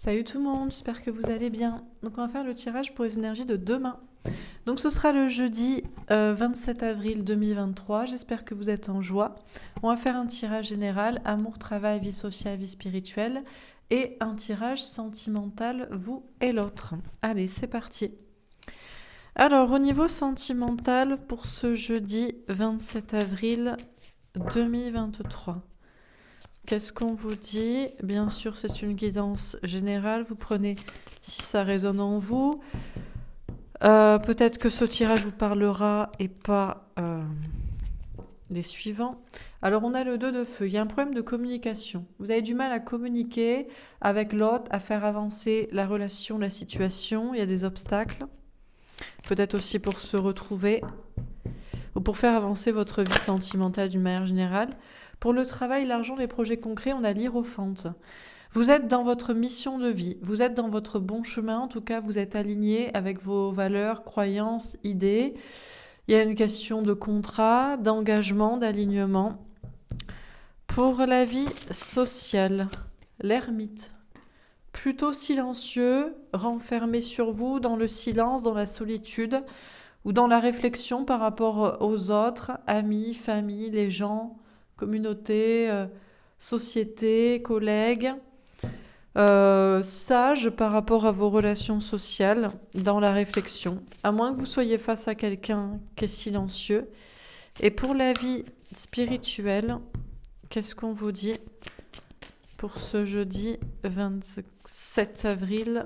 Salut tout le monde, j'espère que vous allez bien. Donc on va faire le tirage pour les énergies de demain. Donc ce sera le jeudi 27 avril 2023, j'espère que vous êtes en joie. On va faire un tirage général, amour, travail, vie sociale, vie spirituelle, et un tirage sentimental, vous et l'autre. Allez, c'est parti. Alors au niveau sentimental, pour ce jeudi 27 avril 2023. Qu'est-ce qu'on vous dit? Bien sûr, c'est une guidance générale. Vous prenez si ça résonne en vous. Peut-être que ce tirage vous parlera et pas les suivants. Alors, on a le 2 de feu. Il y a un problème de communication. Vous avez du mal à communiquer avec l'autre, à faire avancer la relation, la situation. Il y a des obstacles. Peut-être aussi pour se retrouver ou pour faire avancer votre vie sentimentale d'une manière générale. Pour le travail, l'argent, les projets concrets, on a l'hiérophante. Vous êtes dans votre mission de vie, vous êtes dans votre bon chemin, en tout cas vous êtes aligné avec vos valeurs, croyances, idées. Il y a une question de contrat, d'engagement, d'alignement. Pour la vie sociale, l'ermite. Plutôt silencieux, renfermé sur vous, dans le silence, dans la solitude, ou dans la réflexion par rapport aux autres, amis, famille, les gens, communauté, société, collègues, sage par rapport à vos relations sociales, dans la réflexion, à moins que vous soyez face à quelqu'un qui est silencieux. Et pour la vie spirituelle, qu'est-ce qu'on vous dit pour ce jeudi 27 avril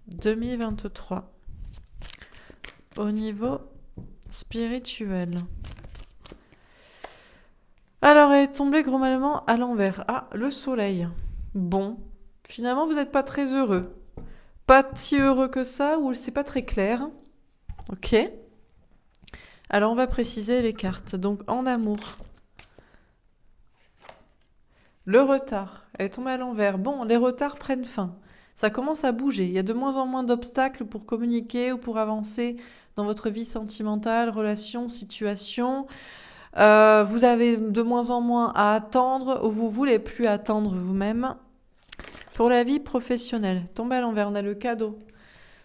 2023 au niveau spirituel? Alors, elle est tombée globalement à l'envers. Ah, le soleil. Bon, finalement, vous n'êtes pas très heureux. Pas si heureux que ça, ou c'est pas très clair. Ok. Alors, on va préciser les cartes. Donc, en amour. Le retard. Elle est tombée à l'envers. Bon, les retards prennent fin. Ça commence à bouger. Il y a de moins en moins d'obstacles pour communiquer ou pour avancer dans votre vie sentimentale, relation, situation. Vous avez de moins en moins à attendre ou vous voulez plus attendre vous-même. Pour la vie professionnelle, tombé à l'envers, on a le cadeau.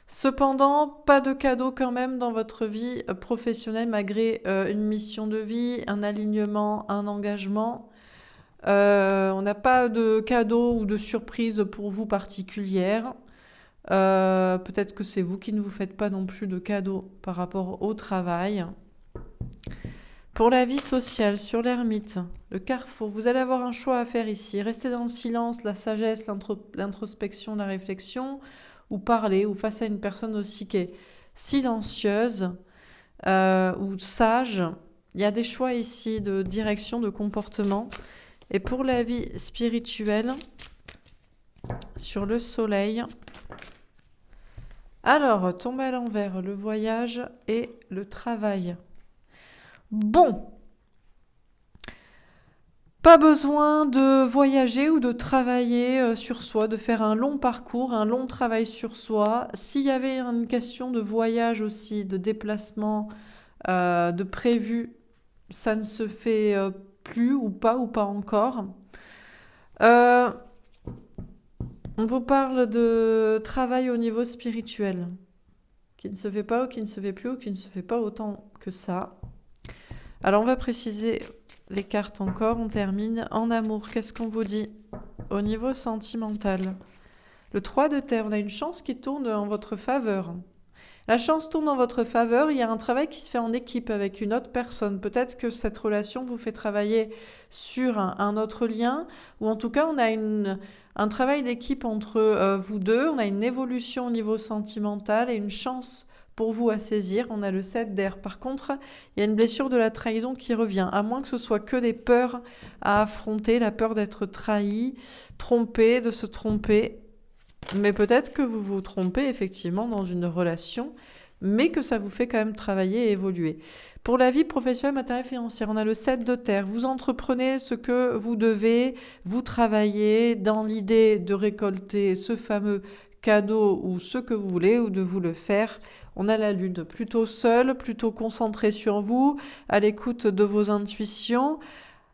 Cependant, pas de cadeau quand même dans votre vie professionnelle malgré une mission de vie, un alignement, un engagement. On n'a pas de cadeau ou de surprise pour vous particulière. Peut-être que c'est vous qui ne vous faites pas non plus de cadeau par rapport au travail. Pour la vie sociale, sur l'ermite, le carrefour, vous allez avoir un choix à faire ici. Rester dans le silence, la sagesse, l'introspection, la réflexion, ou parler, ou face à une personne aussi qui est silencieuse ou sage. Il y a des choix ici de direction, de comportement. Et pour la vie spirituelle, sur le soleil, alors, tombe à l'envers, le voyage et le travail. Bon, pas besoin de voyager ou de travailler sur soi, de faire un long parcours, un long travail sur soi. S'il y avait une question de voyage aussi, de déplacement, de prévu, ça ne se fait plus ou pas encore. On vous parle de travail au niveau spirituel, qui ne se fait pas ou qui ne se fait plus ou qui ne se fait pas autant que ça. Alors on va préciser les cartes encore, on termine. En amour, qu'est-ce qu'on vous dit au niveau sentimental? Le 3 de terre, on a une chance qui tourne en votre faveur. La chance tourne en votre faveur, il y a un travail qui se fait en équipe avec une autre personne. Peut-être que cette relation vous fait travailler sur un autre lien, ou en tout cas on a un travail d'équipe entre vous deux, on a une évolution au niveau sentimental et une chance pour vous à saisir. On a le 7 d'air. Par contre, il y a une blessure de la trahison qui revient, à moins que ce soit que des peurs à affronter, la peur d'être trahi, trompé, de se tromper. Mais peut-être que vous vous trompez effectivement dans une relation, mais que ça vous fait quand même travailler et évoluer. Pour la vie professionnelle, matérielle, financière, on a le 7 de terre. Vous entreprenez ce que vous devez, vous travaillez dans l'idée de récolter ce fameux cadeau ou ce que vous voulez ou de vous le faire. On a la lune, plutôt seule, plutôt concentrée sur vous, à l'écoute de vos intuitions.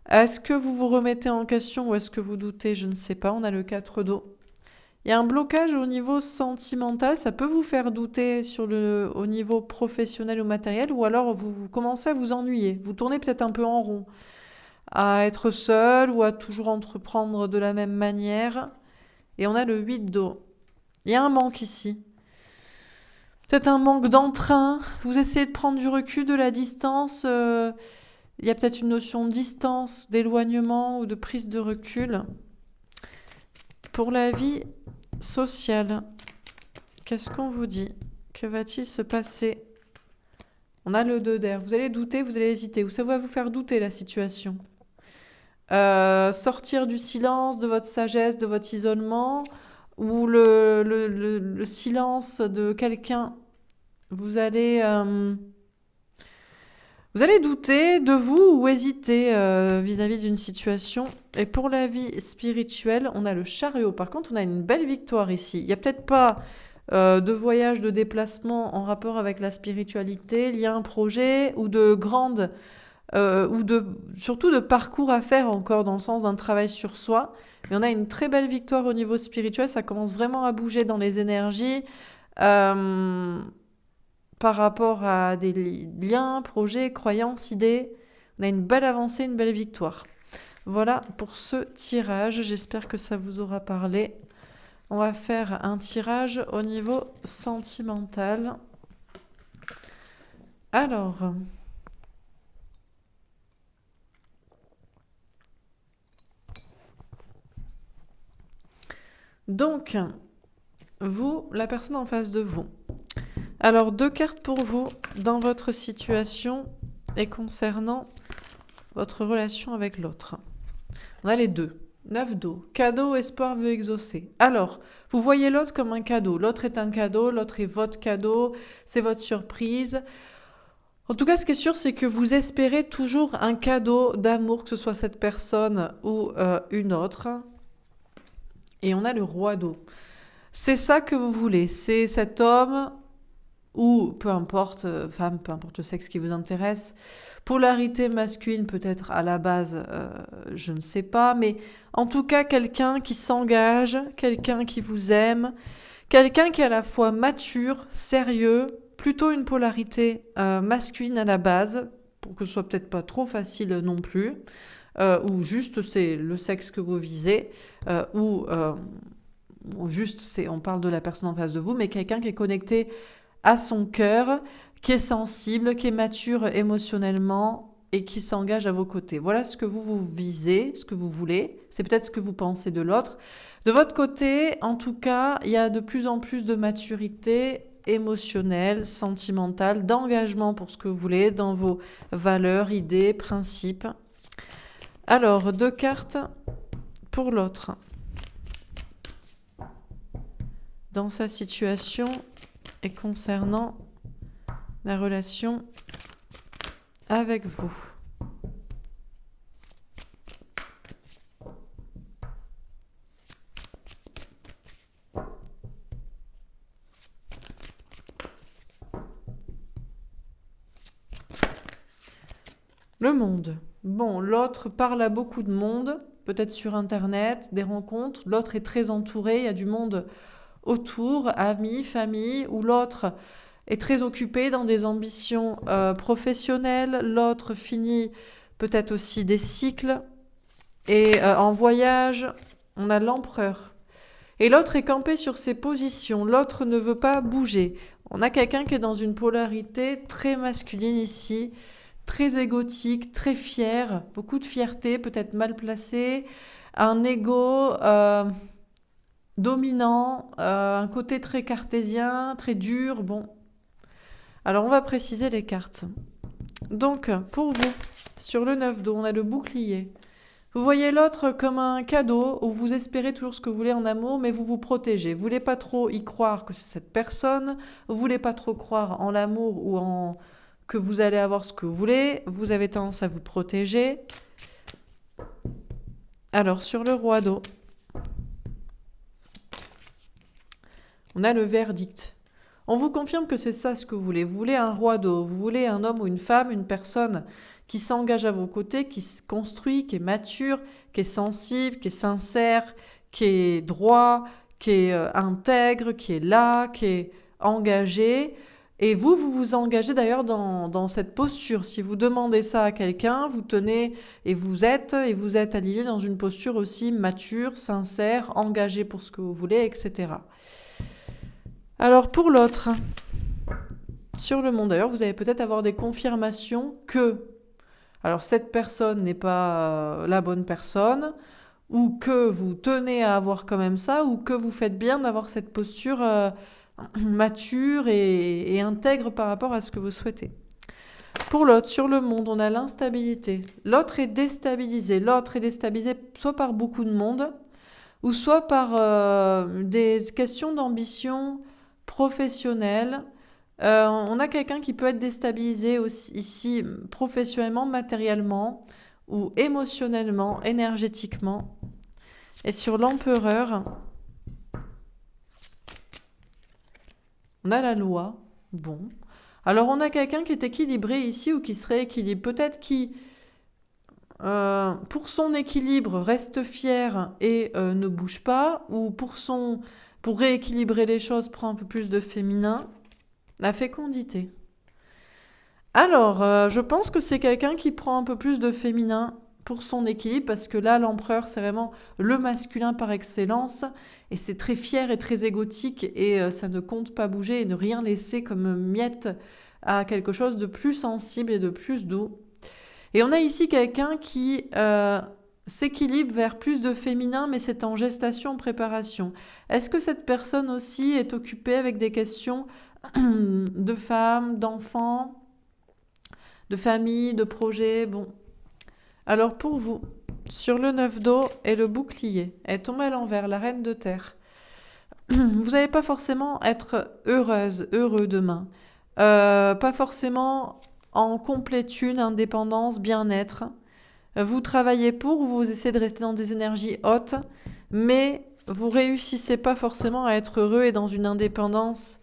Est-ce que vous vous remettez en question ou est-ce que vous doutez? Je ne sais pas. On a le 4 d'eau. Il y a un blocage au niveau sentimental, ça peut vous faire douter au niveau professionnel ou matériel, ou alors vous commencez à vous ennuyer. Vous tournez peut-être un peu en rond, à être seul ou à toujours entreprendre de la même manière. Et on a le 8 d'eau. Il y a un manque ici. Peut-être un manque d'entrain. Vous essayez de prendre du recul, de la distance. Il y a peut-être une notion de distance, d'éloignement ou de prise de recul. Pour la vie sociale, qu'est-ce qu'on vous dit? Que va-t-il se passer? On a le 2 d'air. Vous allez douter, vous allez hésiter. Ou ça va vous faire douter la situation. Sortir du silence, de votre sagesse, de votre isolement, ou le silence de quelqu'un. Vous allez douter de vous ou hésiter vis-à-vis d'une situation. Et pour la vie spirituelle, on a le chariot. Par contre, on a une belle victoire ici. Il n'y a peut-être pas de voyage, de déplacement en rapport avec la spiritualité. Il y a un projet ou de grande... surtout de parcours à faire encore dans le sens d'un travail sur soi. Mais on a une très belle victoire au niveau spirituel. Ça commence vraiment à bouger dans les énergies. Par rapport à des liens, projets, croyances, idées. On a une belle avancée, une belle victoire. Voilà pour ce tirage. J'espère que ça vous aura parlé. On va faire un tirage au niveau sentimental. Alors, donc, vous, la personne en face de vous. Alors, 2 cartes pour vous dans votre situation et concernant votre relation avec l'autre. On a les 2. 9 d'eau. Cadeau, espoir veut exaucer. Alors, vous voyez l'autre comme un cadeau. L'autre est un cadeau, l'autre est votre cadeau, c'est votre surprise. En tout cas, ce qui est sûr, c'est que vous espérez toujours un cadeau d'amour, que ce soit cette personne ou une autre. Et on a le roi d'eau. C'est ça que vous voulez. C'est cet homme... ou peu importe, femme, peu importe le sexe qui vous intéresse. Polarité masculine peut-être à la base, je ne sais pas, mais en tout cas quelqu'un qui s'engage, quelqu'un qui vous aime, quelqu'un qui est à la fois mature, sérieux, plutôt une polarité masculine à la base, pour que ce soit peut-être pas trop facile non plus, ou juste c'est le sexe que vous visez, ou juste on parle de la personne en face de vous, mais quelqu'un qui est connecté à son cœur, qui est sensible, qui est mature émotionnellement et qui s'engage à vos côtés. Voilà ce que vous visez, ce que vous voulez. C'est peut-être ce que vous pensez de l'autre. De votre côté, en tout cas, il y a de plus en plus de maturité émotionnelle, sentimentale, d'engagement pour ce que vous voulez, dans vos valeurs, idées, principes. Alors, 2 cartes pour l'autre. Dans sa situation... et concernant la relation avec vous. Le monde. Bon, l'autre parle à beaucoup de monde, peut-être sur Internet, des rencontres. L'autre est très entouré, il y a du monde autour, amis, famille, ou l'autre est très occupé dans des ambitions professionnelles, l'autre finit peut-être aussi des cycles, et en voyage, on a l'empereur. Et l'autre est campé sur ses positions, l'autre ne veut pas bouger. On a quelqu'un qui est dans une polarité très masculine ici, très égotique, très fier, beaucoup de fierté, peut-être mal placé, un ego... dominant, un côté très cartésien, très dur, bon. Alors, on va préciser les cartes. Donc, pour vous, sur le 9 d'eau, on a le bouclier. Vous voyez l'autre comme un cadeau où vous espérez toujours ce que vous voulez en amour, mais vous vous protégez. Vous voulez pas trop y croire que c'est cette personne, vous voulez pas trop croire en l'amour ou en que vous allez avoir ce que vous voulez, vous avez tendance à vous protéger. Alors, sur le roi d'eau, on a le verdict. On vous confirme que c'est ça ce que vous voulez. Vous voulez un roi d'eau, vous voulez un homme ou une femme, une personne qui s'engage à vos côtés, qui se construit, qui est mature, qui est sensible, qui est sincère, qui est droit, qui est intègre, qui est là, qui est engagé. Et vous vous engagez d'ailleurs dans cette posture. Si vous demandez ça à quelqu'un, vous tenez et vous êtes aligné dans une posture aussi mature, sincère, engagé pour ce que vous voulez, etc. Alors pour l'autre, sur le monde d'ailleurs, vous allez peut-être avoir des confirmations que alors cette personne n'est pas la bonne personne, ou que vous tenez à avoir quand même ça, ou que vous faites bien d'avoir cette posture mature et intègre par rapport à ce que vous souhaitez. Pour l'autre, sur le monde, on a l'instabilité. L'autre est déstabilisé. L'autre est déstabilisé soit par beaucoup de monde, ou soit par des questions d'ambition professionnelle. On a quelqu'un qui peut être déstabilisé aussi, ici professionnellement, matériellement, ou émotionnellement, énergétiquement. Et sur l'empereur, on a la loi. Bon. Alors on a quelqu'un qui est équilibré ici ou qui serait équilibré. Peut-être qui, pour son équilibre, reste fier et ne bouge pas. Ou pour rééquilibrer les choses, prend un peu plus de féminin. La fécondité. Alors, je pense que c'est quelqu'un qui prend un peu plus de féminin pour son équilibre, parce que là, l'empereur, c'est vraiment le masculin par excellence, et c'est très fier et très égotique, et ça ne compte pas bouger et ne rien laisser comme miette à quelque chose de plus sensible et de plus doux. Et on a ici quelqu'un qui s'équilibre vers plus de féminin, mais c'est en gestation, en préparation. Est-ce que cette personne aussi est occupée avec des questions de femmes, d'enfants, de famille, de projet? Bon. Alors pour vous, sur le 9 d'eau et le bouclier, elle tombe à l'envers, la reine de terre. Vous n'allez pas forcément être heureuse, heureux demain. Pas forcément en complétude, indépendance, bien-être. Vous travaillez pour, vous essayez de rester dans des énergies hautes, mais vous réussissez pas forcément à être heureux et dans une indépendance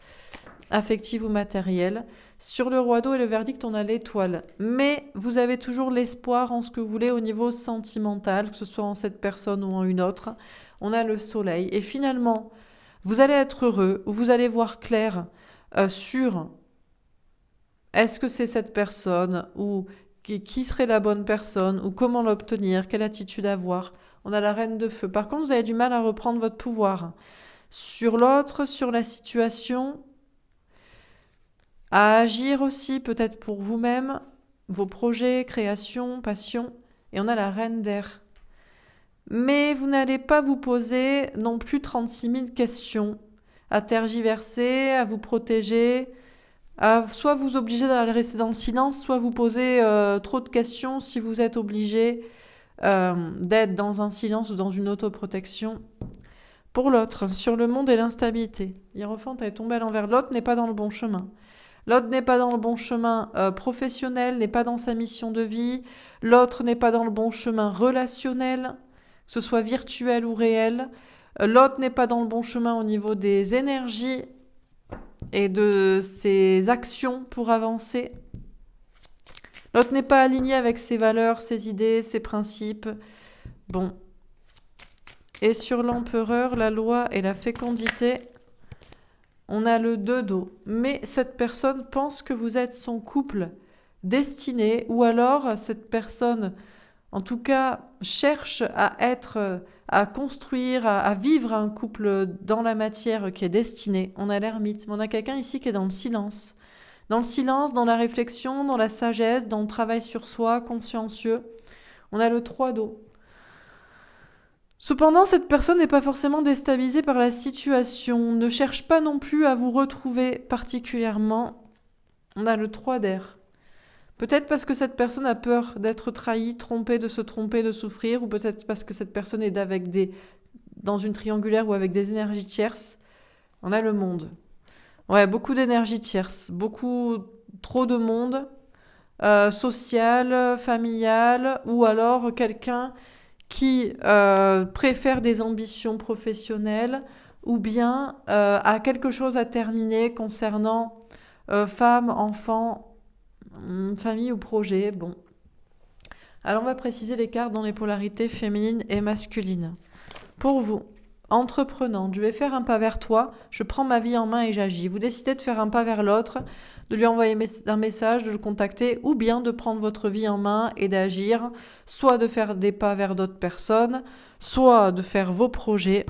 affective ou matérielle. Sur le roi d'eau et le verdict, on a l'étoile. Mais vous avez toujours l'espoir en ce que vous voulez au niveau sentimental, que ce soit en cette personne ou en une autre. On a le soleil. Et finalement, vous allez être heureux, ou vous allez voir clair sur est-ce que c'est cette personne, ou qui serait la bonne personne, ou comment l'obtenir, quelle attitude avoir. On a la reine de feu. Par contre, vous avez du mal à reprendre votre pouvoir. Sur l'autre, sur la situation, à agir aussi peut-être pour vous-même, vos projets, créations, passions. Et on a la reine d'air. Mais vous n'allez pas vous poser non plus 36 000 questions, à tergiverser, à vous protéger, à soit vous obliger à rester dans le silence, soit vous poser trop de questions si vous êtes obligé d'être dans un silence ou dans une autoprotection. Pour l'autre, sur le monde et l'instabilité, Hiérophante est tombé à l'envers. L'autre n'est pas dans le bon chemin. L'autre n'est pas dans le bon chemin professionnel, n'est pas dans sa mission de vie. L'autre n'est pas dans le bon chemin relationnel, que ce soit virtuel ou réel. L'autre n'est pas dans le bon chemin au niveau des énergies et de ses actions pour avancer. L'autre n'est pas aligné avec ses valeurs, ses idées, ses principes. Bon. Et sur l'empereur, la loi et la fécondité, on a le 2 d'eau. Mais cette personne pense que vous êtes son couple destiné, ou alors cette personne, en tout cas, cherche à construire, à vivre un couple dans la matière qui est destiné. On a l'ermite, mais on a quelqu'un ici qui est dans le silence. Dans le silence, dans la réflexion, dans la sagesse, dans le travail sur soi, consciencieux. On a le 3 d'eau. Cependant, cette personne n'est pas forcément déstabilisée par la situation, ne cherche pas non plus à vous retrouver particulièrement. On a le 3 d'air. Peut-être parce que cette personne a peur d'être trahie, trompée, de se tromper, de souffrir, ou peut-être parce que cette personne est dans une triangulaire ou avec des énergies tierces. On a le monde. Ouais, beaucoup d'énergie tierce, beaucoup trop de monde, social, familial, ou alors quelqu'un qui préfère des ambitions professionnelles, ou bien a quelque chose à terminer concernant femmes, enfants, famille ou projet. Bon. Alors on va préciser les cartes dans les polarités féminines et masculines. Pour vous, Entreprenante, je vais faire un pas vers toi, je prends ma vie en main et j'agis. Vous décidez de faire un pas vers l'autre, de lui envoyer un message, de le contacter, ou bien de prendre votre vie en main et d'agir, soit de faire des pas vers d'autres personnes, soit de faire vos projets.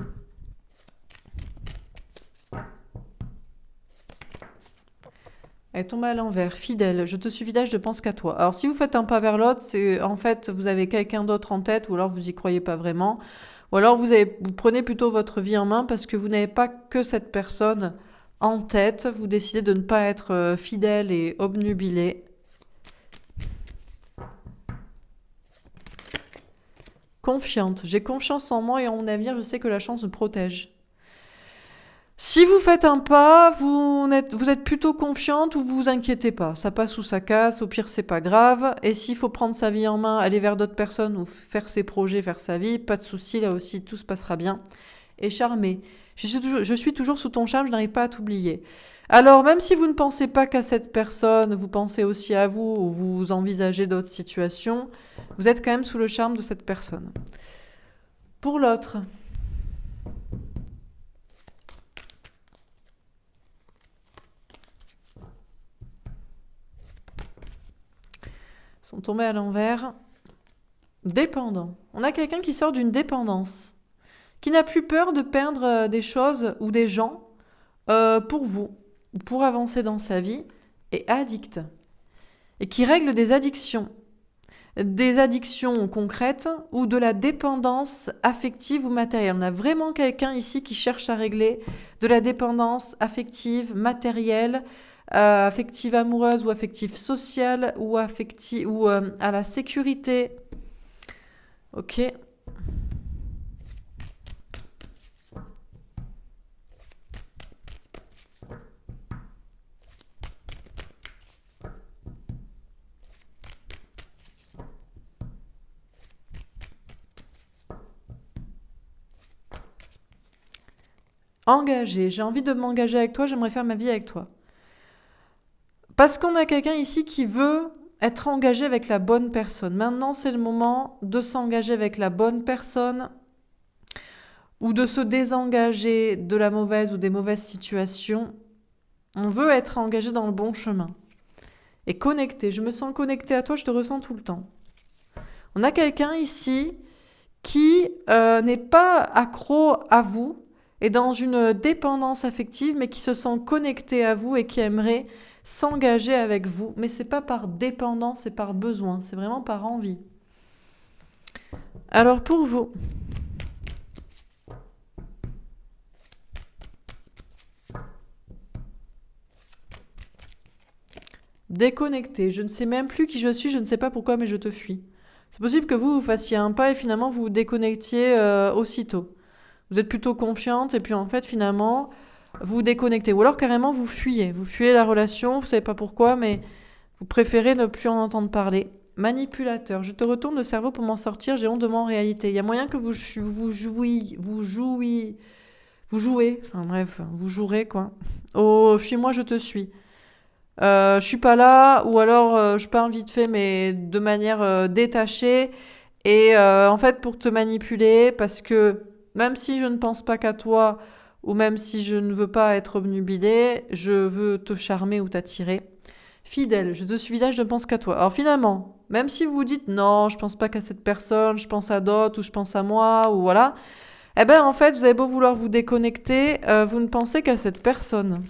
Elle tombe à l'envers, fidèle, je te suis fidèle, je pense qu'à toi. Alors si vous faites un pas vers l'autre, c'est en fait vous avez quelqu'un d'autre en tête, ou alors vous y croyez pas vraiment. Ou alors vous prenez plutôt votre vie en main parce que vous n'avez pas que cette personne en tête. Vous décidez de ne pas être fidèle et obnubilé. Confiante. J'ai confiance en moi et en mon avenir. Je sais que la chance me protège. Si vous faites un pas, vous êtes plutôt confiante ou vous vous inquiétez pas. Ça passe ou ça casse, au pire c'est pas grave. Et s'il faut prendre sa vie en main, aller vers d'autres personnes ou faire ses projets, faire sa vie, pas de souci, là aussi tout se passera bien. Et charmé. Je suis toujours sous ton charme, je n'arrive pas à t'oublier. Alors même si vous ne pensez pas qu'à cette personne, vous pensez aussi à vous ou vous envisagez d'autres situations, vous êtes quand même sous le charme de cette personne. Pour l'autre, sont tombés à l'envers. Dépendant. On a quelqu'un qui sort d'une dépendance, qui n'a plus peur de perdre des choses ou des gens pour vous, ou pour avancer dans sa vie, et addict. Et qui règle des addictions concrètes ou de la dépendance affective ou matérielle. On a vraiment quelqu'un ici qui cherche à régler de la dépendance affective, matérielle, affective amoureuse ou affective sociale ou affective ou à la sécurité. Ok. Engagé. J'ai envie de m'engager avec toi, j'aimerais faire ma vie avec toi. Parce qu'on a quelqu'un ici qui veut être engagé avec la bonne personne. Maintenant, c'est le moment de s'engager avec la bonne personne ou de se désengager de la mauvaise ou des mauvaises situations. On veut être engagé dans le bon chemin. Et connecté. Je me sens connecté à toi, je te ressens tout le temps. On a quelqu'un ici qui n'est pas accro à vous, est dans une dépendance affective, mais qui se sent connecté à vous et qui aimerait s'engager avec vous. Mais c'est pas par dépendance, c'est par besoin, c'est vraiment par envie. Alors pour vous, déconnecté, je ne sais même plus qui je suis, je ne sais pas pourquoi, mais je te fuis. C'est possible que vous fassiez un pas et finalement vous vous déconnectiez aussitôt. Vous êtes plutôt confiante et puis en fait finalement vous vous déconnectez. Ou alors carrément vous fuyez la relation, vous savez pas pourquoi, mais vous préférez ne plus en entendre parler. Manipulateur, je te retourne le cerveau pour m'en sortir, j'ai honte de moi en réalité. Il y a moyen que vous jouerez quoi. Oh, fuis-moi, je te suis. Je suis pas là, ou alors je parle vite fait, mais de manière détachée. Et en fait, pour te manipuler, parce que même si je ne pense pas qu'à toi, ou même si je ne veux pas être obnubilée, je veux te charmer ou t'attirer. Fidèle, je te suis fidèle, je ne pense qu'à toi. Alors finalement, même si vous vous dites non, je pense pas qu'à cette personne, je pense à d'autres, ou je pense à moi, ou voilà, eh ben en fait, vous avez beau vouloir vous déconnecter, vous ne pensez qu'à cette personne.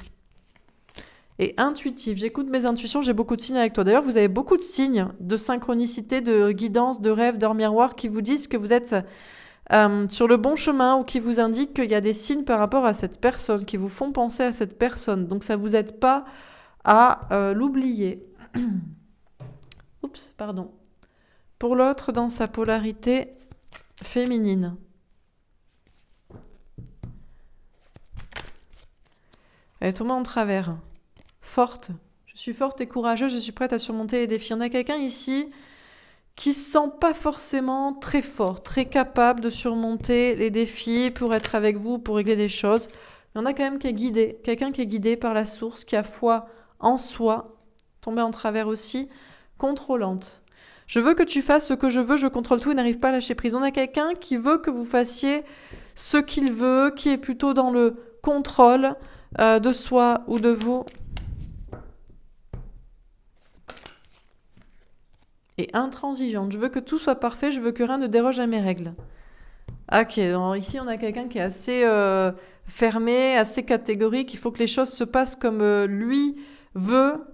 Et intuitif, j'écoute mes intuitions, j'ai beaucoup de signes avec toi. D'ailleurs, vous avez beaucoup de signes de synchronicité, de guidance, de rêve, d'heure miroir qui vous disent que vous êtes sur le bon chemin ou qui vous indiquent qu'il y a des signes par rapport à cette personne, qui vous font penser à cette personne. Donc ça ne vous aide pas à l'oublier. Oups, pardon. Pour l'autre, dans sa polarité féminine. Elle est tombée en travers. Forte. Je suis forte et courageuse, je suis prête à surmonter les défis. On a quelqu'un ici qui se sent pas forcément très fort, très capable de surmonter les défis pour être avec vous, pour régler des choses. Il y en a quand même qui est guidé, quelqu'un qui est guidé par la source, qui a foi en soi, tombée en travers aussi, contrôlante. Je veux que tu fasses ce que je veux, je contrôle tout et n'arrive pas à lâcher prise. On a quelqu'un qui veut que vous fassiez ce qu'il veut, qui est plutôt dans le contrôle de soi ou de vous. Et intransigeante, je veux que tout soit parfait, je veux que rien ne déroge à mes règles. Ok, alors ici on a quelqu'un qui est assez fermé, assez catégorique, il faut que les choses se passent comme lui veut,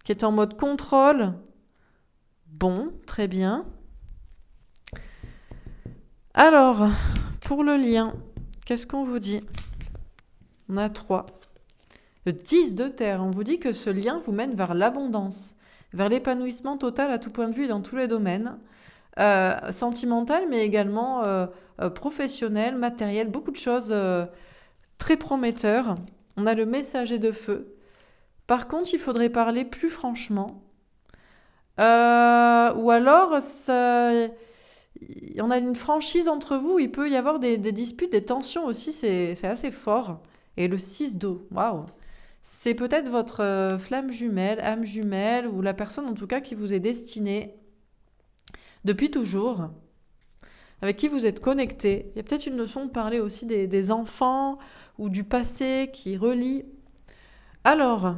qui est en mode contrôle. Bon, très bien. Alors, pour le lien, qu'est-ce qu'on vous dit? On a 3. Le 10 de terre, on vous dit que ce lien vous mène vers l'abondance, vers l'épanouissement total à tout point de vue et dans tous les domaines. Sentimental, mais également professionnel, matériel, beaucoup de choses très prometteurs. On a le messager de feu. Par contre, il faudrait parler plus franchement. Ou alors, on a une franchise entre vous, il peut y avoir des disputes, des tensions aussi, c'est assez fort. Et le 6 d'eau, waouh! C'est peut-être votre flamme jumelle, âme jumelle, ou la personne en tout cas qui vous est destinée depuis toujours, avec qui vous êtes connecté. Il y a peut-être une leçon de parler aussi des enfants ou du passé qui relie. Alors,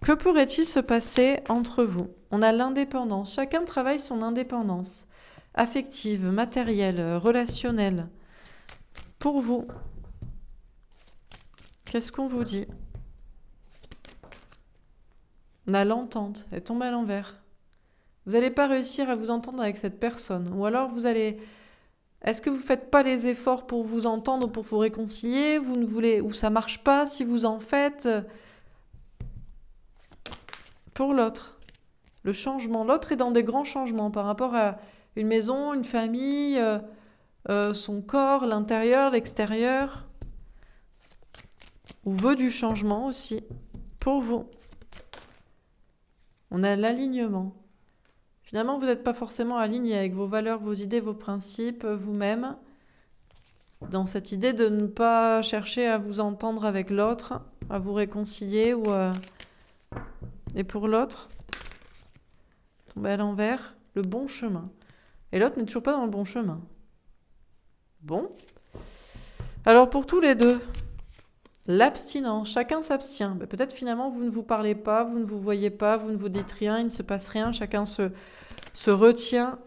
que pourrait-il se passer entre vous? On a l'indépendance. Chacun travaille son indépendance affective, matérielle, relationnelle. Pour vous, qu'est-ce qu'on vous dit? On a l'entente. Elle tombe à l'envers. Vous n'allez pas réussir à vous entendre avec cette personne. Ou alors vous allez... Est-ce que vous ne faites pas les efforts pour vous entendre ou pour vous réconcilier? Vous ne voulez... Ou ça ne marche pas si vous en faites? Pour l'autre, le changement. L'autre est dans des grands changements par rapport à une maison, une famille, son corps, l'intérieur, l'extérieur. Ou veut du changement aussi. Pour vous. On a l'alignement. Finalement, vous n'êtes pas forcément aligné avec vos valeurs, vos idées, vos principes, vous-même. Dans cette idée de ne pas chercher à vous entendre avec l'autre, à vous réconcilier ou Et pour l'autre, tomber à l'envers, le bon chemin. Et l'autre n'est toujours pas dans le bon chemin. Bon. Alors pour tous les deux, l'abstinence, chacun s'abstient. Peut-être finalement vous ne vous parlez pas, vous ne vous voyez pas, vous ne vous dites rien, il ne se passe rien, chacun se retient.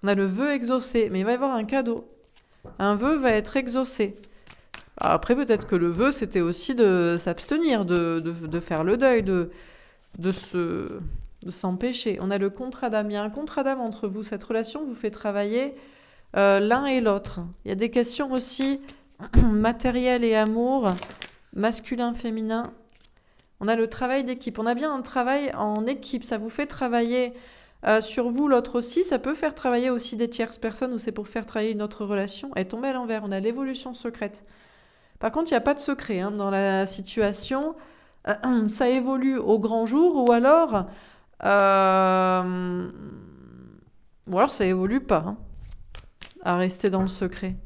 On a le vœu exaucé, mais il va y avoir un cadeau. Un vœu va être exaucé. Après, peut-être que le vœu, c'était aussi de s'abstenir, de faire le deuil, de s'empêcher. On a le contrat d'âme. Il y a un contrat d'âme entre vous. Cette relation vous fait travailler l'un et l'autre. Il y a des questions aussi matériel et amour, masculin, féminin. On a le travail d'équipe. On a bien un travail en équipe. Ça vous fait travailler sur vous, l'autre aussi. Ça peut faire travailler aussi des tierces personnes ou c'est pour faire travailler une autre relation. Elle est tombée à l'envers. On a l'évolution secrète. Par contre, il n'y a pas de secret dans la situation. Ça évolue au grand jour ou alors ça évolue pas à rester dans le secret.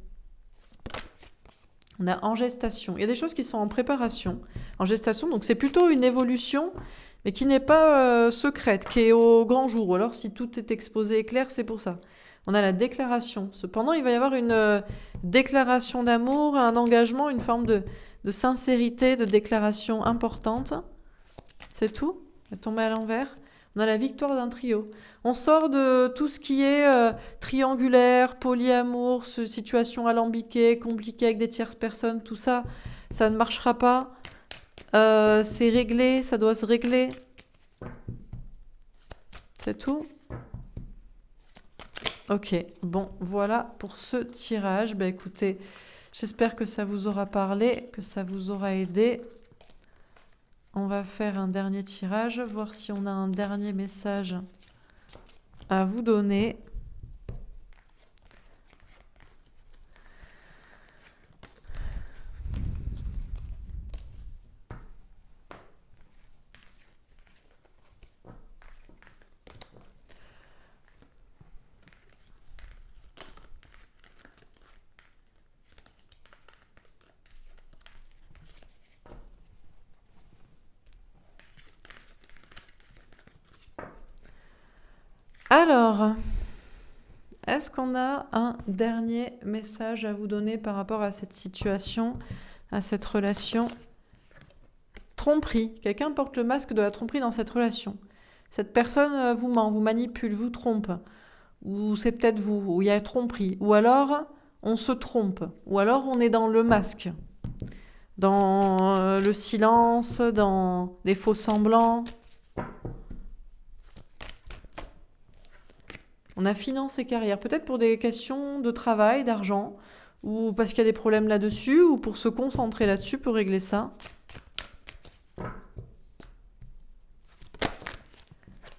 On a en gestation. Il y a des choses qui sont en préparation. En gestation, donc c'est plutôt une évolution, mais qui n'est pas secrète, qui est au grand jour. Ou alors si tout est exposé et clair, c'est pour ça. On a la déclaration. Cependant, il va y avoir une déclaration d'amour, un engagement, une forme de sincérité, de déclaration importante. C'est tout. Elle est tombée à l'envers. On a la victoire d'un trio. On sort de tout ce qui est triangulaire, polyamour, situation alambiquée, compliquée avec des tierces personnes, tout ça, ça ne marchera pas. C'est réglé, ça doit se régler. C'est tout. Ok, bon, voilà pour ce tirage. Écoutez, j'espère que ça vous aura parlé, que ça vous aura aidé. On va faire un dernier tirage, voir si on a un dernier message à vous donner. Alors, Est-ce qu'on a un dernier message à vous donner par rapport à cette situation, à cette relation? Tromperie. Quelqu'un porte le masque de la tromperie dans cette relation. Cette personne vous ment, vous manipule, vous trompe. Ou c'est peut-être vous, ou il y a tromperie. Ou alors, on se trompe. Ou alors, on est dans le masque. Dans le silence, dans les faux semblants. On a finance et carrière. Peut-être pour des questions de travail, d'argent, ou parce qu'il y a des problèmes là-dessus, ou pour se concentrer là-dessus, pour régler ça.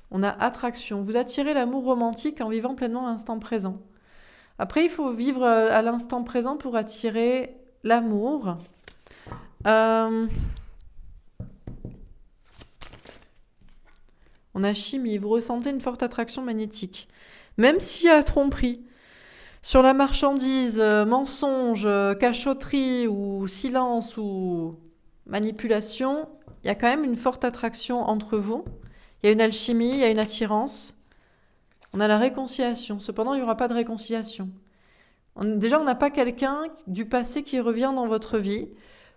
On a attraction. Vous attirez l'amour romantique en vivant pleinement l'instant présent. Après, il faut vivre à l'instant présent pour attirer l'amour. On a chimie. Vous ressentez une forte attraction magnétique. Même s'il y a tromperie. Sur la marchandise, mensonge, cachotterie ou silence ou manipulation, il y a quand même une forte attraction entre vous. Il y a une alchimie, il y a une attirance. On a la réconciliation. Cependant, il n'y aura pas de réconciliation. Déjà, on n'a pas quelqu'un du passé qui revient dans votre vie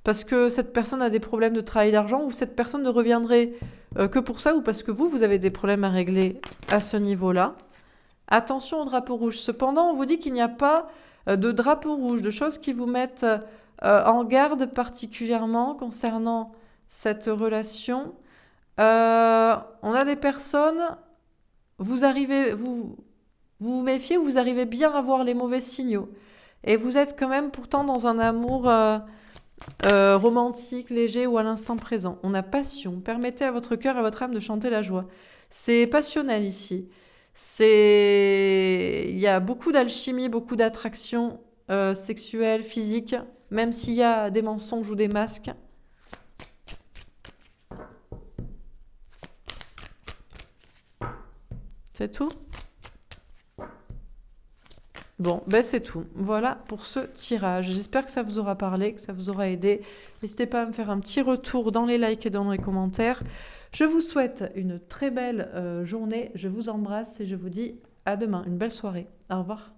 parce que cette personne a des problèmes de travail d'argent ou cette personne ne reviendrait que pour ça ou parce que vous avez des problèmes à régler à ce niveau-là. Attention au drapeau rouge. Cependant, on vous dit qu'il n'y a pas de drapeau rouge, de choses qui vous mettent en garde particulièrement concernant cette relation. On a des personnes, vous vous méfiez ou vous arrivez bien à voir les mauvais signaux. Et vous êtes quand même pourtant dans un amour romantique, léger ou à l'instant présent. On a passion. Permettez à votre cœur et à votre âme de chanter la joie. C'est passionnel ici. Il y a beaucoup d'alchimie, beaucoup d'attraction sexuelle, physique, même s'il y a des mensonges ou des masques. C'est tout? Bon, ben c'est tout. Voilà pour ce tirage. J'espère que ça vous aura parlé, que ça vous aura aidé. N'hésitez pas à me faire un petit retour dans les likes et dans les commentaires. Je vous souhaite une très belle journée. Je vous embrasse et je vous dis à demain. Une belle soirée. Au revoir.